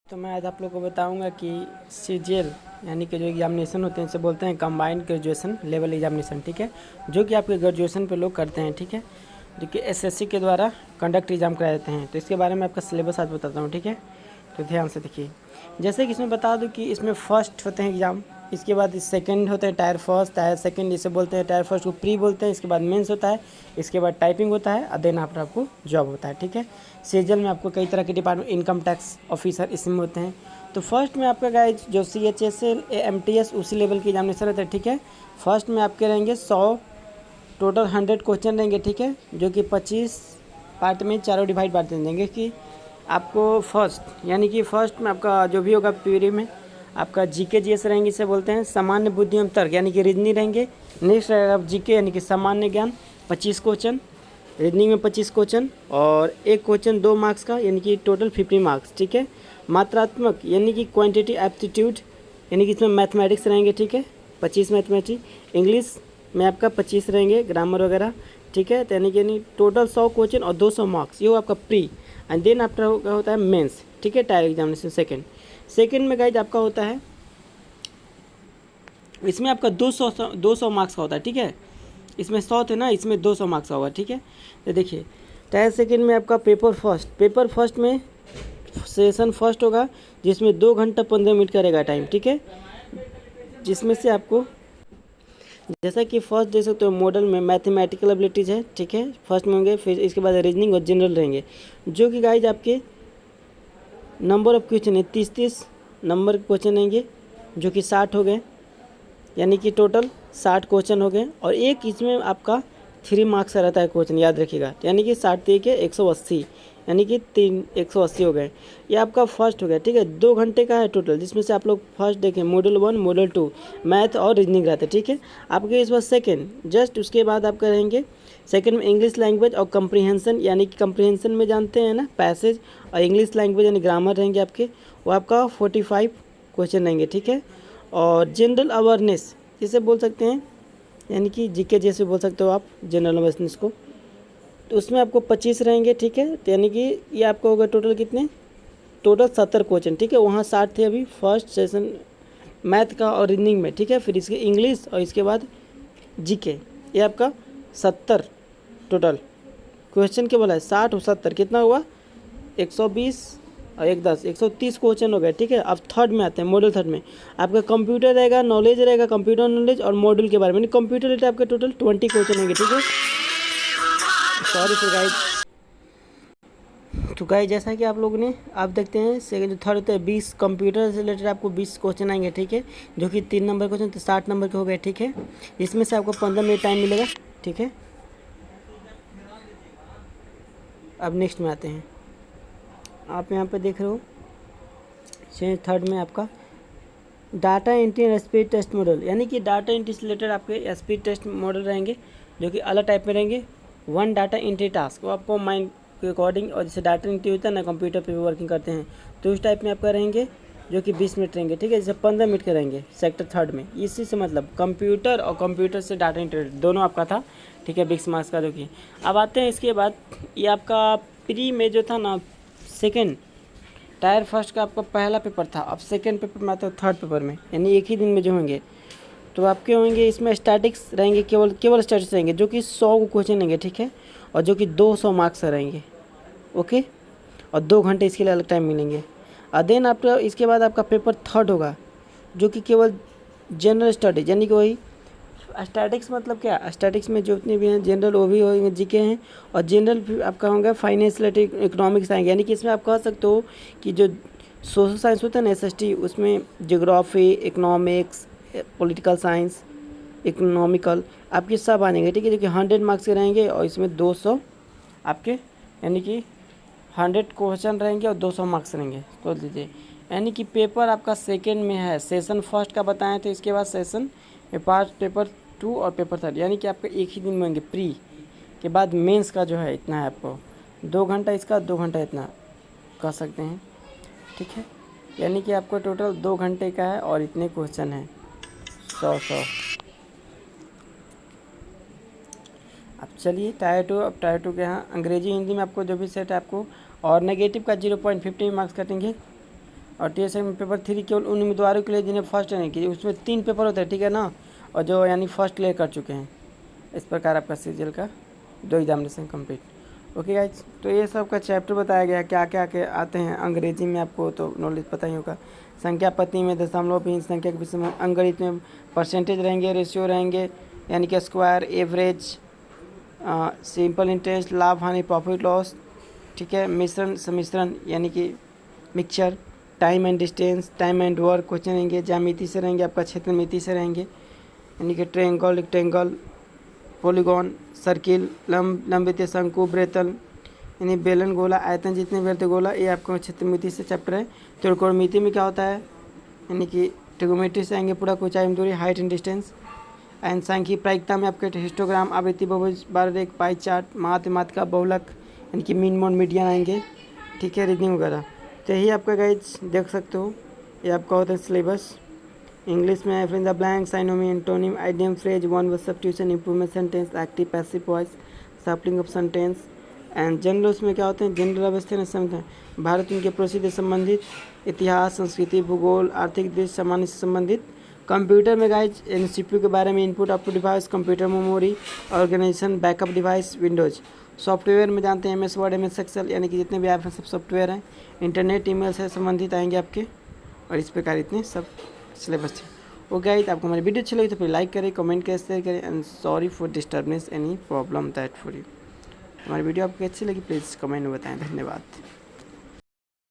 तो मैं आज आप लोग को बताऊंगा कि सीजीएल यानी कि जो एग्जामिनेशन होते हैं इसे बोलते हैं कंबाइंड ग्रेजुएशन लेवल एग्जामिनेशन, ठीक है, जो कि आपके ग्रेजुएशन पे लोग करते हैं, ठीक है, जो कि एसएससी के द्वारा कंडक्ट एग्जाम कराए जाते हैं। तो इसके बारे में आपका सिलेबस आज बताता हूँ, ठीक है। तो ध्यान से देखिए, जैसे कि इसमें बता दूँ कि इसमें फर्स्ट होते हैं एग्ज़ाम, इसके बाद सेकंड होते हैं टायर फर्स्ट, टायर सेकंड जिसे बोलते हैं, टायर फर्स्ट को प्री बोलते हैं, इसके बाद मेंस होता है, इसके बाद टाइपिंग होता है और देन आफ्टर आपको जॉब होता है, ठीक है। सीजीएल में आपको कई तरह के डिपार्टमेंट, इनकम टैक्स ऑफिसर इसमें होते हैं। तो फर्स्ट में आपका गाइज जो CHSL AMTS उसी लेवल की एग्जामिनेशन रहता है, ठीक है। फर्स्ट में आपके रहेंगे 100, टोटल 100 क्वेश्चन रहेंगे, ठीक है, जो कि 25 पार्ट में चारों डिवाइड पार्ट दे देंगे कि आपको फर्स्ट यानी कि फर्स्ट में आपका जो भी होगा पीरी में आपका जीके जीएस रहेंगे, इसे बोलते हैं सामान्य बुद्धि एवं तर्क यानी कि रीजनिंग रहेंगे। नेक्स्ट रहेगा जीके यानी कि सामान्य ज्ञान 25 क्वेश्चन, रीजनिंग में 25 क्वेश्चन और एक क्वेश्चन 2 मार्क्स का यानी कि टोटल 50 मार्क्स, ठीक है। मात्रात्मक यानी कि क्वांटिटी एप्टीट्यूड यानी कि इसमें मैथमेटिक्स रहेंगे, ठीक है, 25 मैथमेटिक्स। इंग्लिश में आपका 25 रहेंगे, ग्रामर वगैरह, ठीक है। तो यानी टोटल 100 क्वेश्चन और 200 मार्क्स, ये हो आपका प्री। एंड देन आफ्टर होता है मेंस, ठीक है, टायर एग्जामिनेशन सेकंड में गाइज आपका होता है, इसमें आपका 200 मार्क्स का होता है, ठीक है। इसमें 100 थे ना, इसमें 200 मार्क्स का होगा, ठीक है। तो देखिए टायर सेकंड में आपका पेपर फर्स्ट में सेशन फर्स्ट होगा, जिसमें 2 घंटा 15 मिनट का रहेगा टाइम, ठीक है। जिसमें से आपको जैसा कि फर्स्ट देख सकते हो मॉडल में मैथमेटिकल एबिलिटीज़ है, ठीक है, फर्स्ट में होंगे, फिर इसके बाद रीजनिंग और जनरल रहेंगे, जो कि गाइज आपके नंबर ऑफ क्वेश्चन है 30 नंबर के क्वेश्चन रहेंगे, जो कि 60 हो गए, यानी कि टोटल 60 क्वेश्चन हो गए। और एक इसमें आपका 3 मार्क्स का रहता है क्वेश्चन, याद रखिएगा, यानी कि 60 के 180 यानी कि 180 हो गए। ये आपका फर्स्ट हो गया, ठीक है। 2 घंटे का है टोटल, जिसमें से आप लोग फर्स्ट देखें मॉडल 1 मॉडल 2 मैथ और रीजनिंग रहते हैं, ठीक है। आपके इस बार सेकेंड जस्ट उसके बाद आप करेंगे सेकेंड में इंग्लिश लैंग्वेज और कंप्रीहेंशन, यानी कि कंप्रीहेंशन में जानते हैं ना पैसेज, और इंग्लिश लैंग्वेज यानी ग्रामर रहेंगे आपके, वो आपका 45 क्वेश्चन रहेंगे, ठीक है। और जनरल अवेयरनेस जिसे बोल सकते हैं, यानी कि जीके जैसे बोल सकते हो आप जनरल अवेयरनेस को, तो उसमें आपको 25 रहेंगे, ठीक है। तो यानी कि ये आपको होगा टोटल कितने, टोटल 70 क्वेश्चन, ठीक है। वहाँ 60 थे अभी फर्स्ट सेशन मैथ का और रीजनिंग में, ठीक है। फिर इसके इंग्लिश और इसके बाद जीके, ये आपका 70 टोटल क्वेश्चन के बोला है, 60 और 70 कितना हुआ 120 और 110 130 क्वेश्चन हो गए, ठीक है। अब थर्ड में आते हैं, मॉडल थर्ड में आपका कंप्यूटर रहेगा, नॉलेज रहेगा, कंप्यूटर नॉलेज और मॉड्यूल के बारे में, कंप्यूटर रिलेटेड आपके टोटल 20 क्वेश्चन होंगे, ठीक है। Sorry for guide. तो गाइस जैसा कि आप लोगों ने आप देखते हैं सेकंड जो थर्ड होता है 20 कंप्यूटर से रिलेटेड आपको 20 क्वेश्चन आएंगे, ठीक है, जो कि 3 नंबर क्वेश्चन तो 60 नंबर के हो गए, ठीक है। इसमें से आपको 15 मिनट टाइम मिलेगा, ठीक है। अब नेक्स्ट में आते हैं, आप यहाँ पे देख रहे हो थर्ड में आपका data entry and speed test model, यानी कि डाटा एंट्री से रिलेटेड आपके स्पीड टेस्ट मॉडल रहेंगे, जो कि अलग टाइप में रहेंगे। 1 डाटा एंट्री टास्क, वो आपको माइंड के अकॉर्डिंग, और जैसे डाटा एंट्री होता है ना कंप्यूटर पे भी वर्किंग करते हैं, तो उस टाइप में आपका रहेंगे, जो कि 20 मिनट रहेंगे, ठीक है। जैसे 15 मिनट के रहेंगे सेक्टर थर्ड में, इसी से मतलब कंप्यूटर और कंप्यूटर से डाटा एंट्री दोनों आपका था, ठीक है, 20 मार्क्स का। जो कि अब आते हैं इसके बाद, ये आपका प्री में जो था ना सेकेंड टायर फर्स्ट का आपका पहला पेपर था, अब सेकेंड पेपर में आता है थर्ड पेपर में, यानी एक ही दिन में जो होंगे, तो आपके होंगे इसमें स्टैटिक्स रहेंगे, केवल स्टैटिक्स रहेंगे, जो कि 100 क्वेश्चन रहेंगे, ठीक है, और जो कि 200 मार्क्स रहेंगे, ओके। और 2 घंटे इसके लिए अलग टाइम मिलेंगे। और देन आफ्टर इसके बाद आपका पेपर थर्ड होगा, जो कि केवल जनरल स्टडीज, यानी कि वही स्टैटिक्स मतलब क्या, स्टैटिक्स में जो जितने भी हैं जनरल वो भी होंगे, जीके हैं, और जनरल आपका होगा फाइनेंस रिलेटेड इकोनॉमिक्स आएंगे, यानी कि इसमें आप कह सकते हो कि जो सोशल साइंस होता है ना SST, उसमें geography, economics, political science, economical आपके सब आएंगे, ठीक है, जो कि 100 मार्क्स के रहेंगे, और इसमें 200 आपके यानी कि 100 क्वेश्चन रहेंगे और 200 मार्क्स रहेंगे, बोल दीजिए। यानी कि पेपर आपका सेकेंड में है, सेशन फर्स्ट का बताएं तो इसके बाद सेशन पेपर 2 और पेपर थर्ड, यानी कि आपका एक ही दिन में होंगे। प्री के बाद मेंस का जो है इतना है आपको 2 घंटा इसका, 2 घंटा इतना कर सकते हैं, ठीक है। यानी कि आपको टोटल 2 घंटे का है और इतने क्वेश्चन हैं 100। अब चलिए टायर 2, अब टायर 2 के यहाँ अंग्रेजी हिंदी में आपको जो भी सेट है आपको, और नेगेटिव का 0.50 मार्क्स कटेंगे, और TSA में पेपर 3 केवल उन उम्मीदवारों के लिए जिन्हें फर्स्ट नहीं की, उसमें 3 पेपर होते हैं, ठीक है ना, और जो यानी फर्स्ट क्लियर कर चुके हैं। इस प्रकार आपका CGL का 2 एग्जामिनेशन कंप्लीट। ओके गाइज, तो ये सब का चैप्टर बताया गया, क्या क्या के आते हैं अंग्रेजी में, आपको तो नॉलेज पता ही होगा। संख्या पत्नी में दशमलव भिन्न संख्या के विषय में, अंकगणित में परसेंटेज रहेंगे, रेशियो रहेंगे, यानी कि स्क्वायर, एवरेज, सिंपल इंटरेस्ट, लाभ हानि, प्रॉफिट लॉस, ठीक है, मिश्रण सम्मिश्रण यानी कि mixture, time and distance, time and work question रहेंगे, ज्यामिति से रहेंगे, आपका क्षेत्र मिति से रहेंगे, यानी कि ट्रायंगल, रेक्टेंगल, पॉलीगॉन, सर्किल, लंबित शंकु, वृत्तल, यानी बेलन, गोला, आयतन, जितने भी गोला, ये आपका क्षेत्र मिति से चैप्टर है। त्रिकोणमिति में क्या होता है, यानी कि ट्रिगोमेट्री से आएंगे पूरा, ऊंचाई में दूरी, हाइट एंड डिस्टेंस। एंड सांख्यिकी प्रायिकता में आपके हिस्टोग्राम, आवृत्ति, बहुभुज, बाररेख, पाई चार्ट, माध्यमात्रिका, बहुलक, यानी कि मीन मोड, मीडियन आएंगे, ठीक है, रीजनिंग वगैरह। तो यही आपका गाइज देख सकते हो, ये आपका होता है सिलेबस। इंग्लिश में fill in the blank, synonym, antonym, idiom, phrase, one word substitution, improvement sentence, active passive voice, sampling of sentence. And general उसमें क्या होते हैं, जनरल अवस्था समझ भारत उनके पड़ोसी देश संबंधित, इतिहास, संस्कृति, भूगोल, आर्थिक दृष्टि, सामान्य से संबंधित। कंप्यूटर में गाइज CPU के बारे में, input output device, computer memory, organisation, backup device, Windows. Software में जानते हैं MS वर्ड, MS एक्सेल, यानी कि जितने भी ऐप हैं सब सॉफ्टवेयर हैं। इंटरनेट, ईमेल से संबंधित आएंगे आपके, और इस प्रकार इतने सब सिलेबस थे। ओके गाइस, आपको हमारी वीडियो अच्छी लगी तो फिर लाइक करें, कमेंट करें, शेयर करें। And sorry for disturbance, any problem that for you. हमारी वीडियो आपको अच्छी लगी प्लीज़ कमेंट में बताएं। धन्यवाद।